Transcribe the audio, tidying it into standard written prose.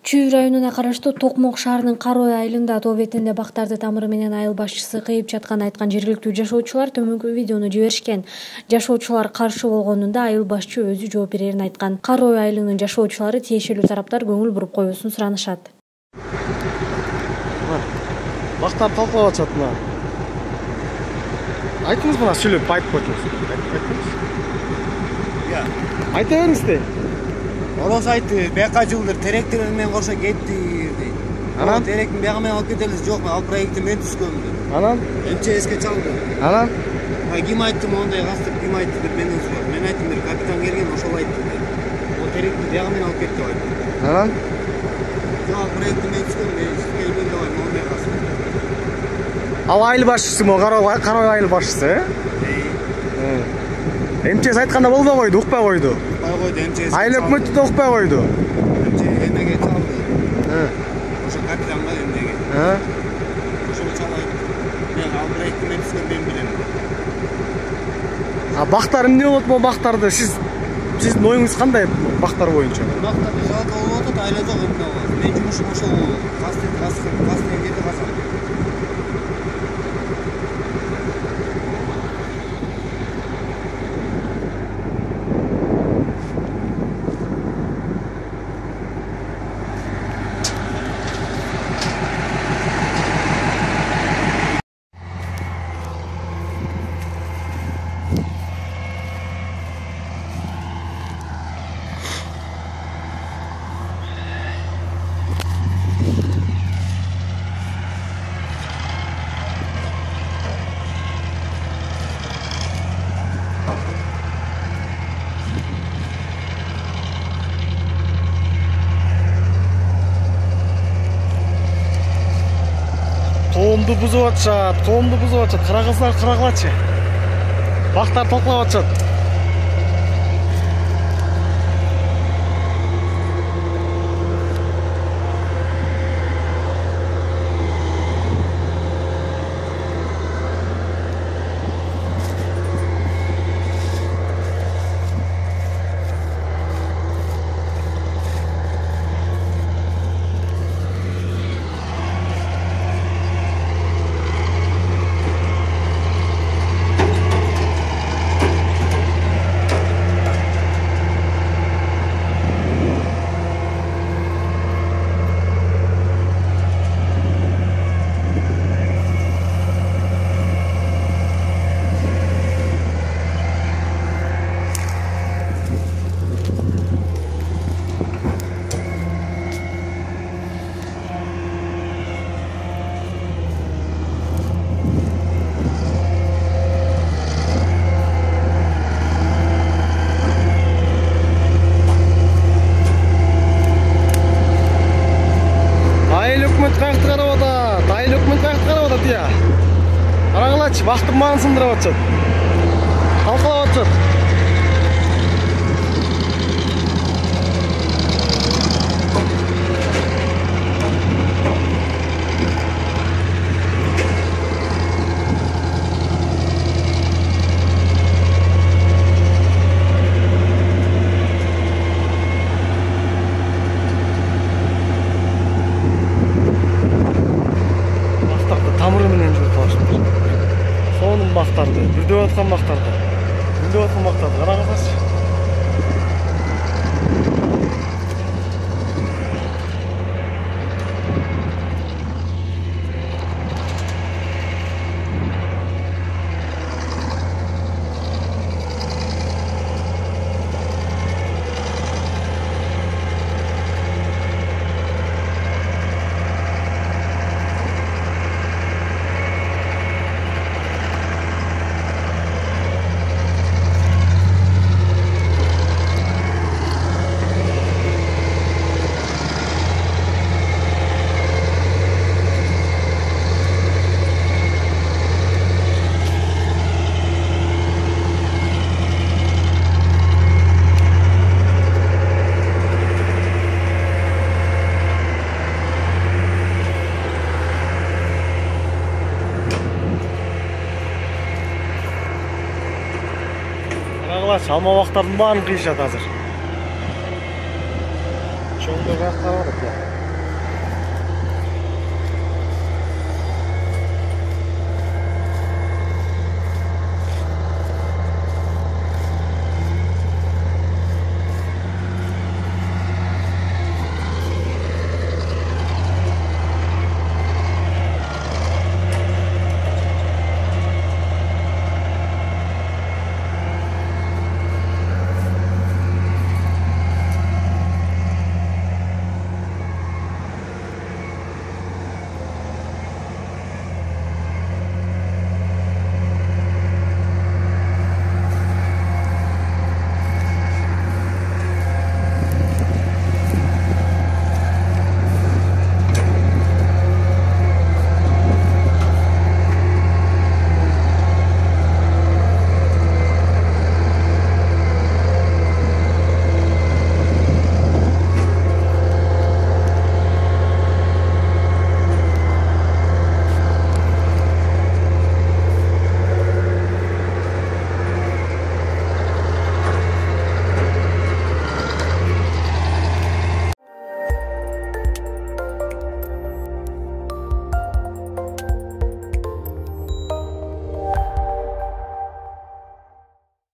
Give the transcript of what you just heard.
Чүй районуна караштуу Токмок шаарынын Карой айылында тоо бетинде бактарды тамыры менен айыл башчысы кыйып жатканын айткан жергиликтүү жашоочулар төмөнкү видеону жиберишкен. Жашоочулар каршы болгонунда айыл башчы өзү жооп берерин айткан. Карой айылынын жашоочулары тиешелүү тараптар көңүл буруп коюусун суранышат. Бактар талкалап атышат мына. Айтыңыз мына сүйлөп айтып койдуңуз. Айта бериңизди. Орос айтты, бияка жылдыр теректер менен кошо кетти дейт. Анан теректин бияка менен алып кетелиз, жок, ал проектти мен түзгөмүн. Анан МЧСке чалды. Анан Ким айтты мондай кастып, ким айтты деп менден сурады. Мен айттым, капитан келген, ошол айтты деп. Ол теректин бияка менен алып кетти деп айтты. Анан Жок, ал проектти мен түзгөмүн, келбейм деп айтты, мондай кастып. ал айыл башчысы мо, Карой айыл башчысы, МЧС айтканда болбой койду, укпай койду. МЧС. Айыл өкмөтү да укпай койду. Эмеге чалды. Ошо капитанга эмеге. Ошол чалайт. Мен ал проектти мен түзгөн мен билем. Бактар эмне болот могу бактарды? Сиздин оюңуз кандай бактар боюнча? Бактарды жалпы болуп атат, айла жок эмне болот. Мен жумушум ошол болот. Кастын жерде казам. Коомду бузуп атышат, карагылачы. Бактар талкалап атышат. Карагылачы, бактын баарын сындырып атышат. Талкалап атышат. Тамыры менен жүрүп алышты. Сонун бактарды, бүрдөп аткан бактарды. Караңыздарчы. Салма бактардын баарын кыйышат азыр. Чоңдор бактар бар экен.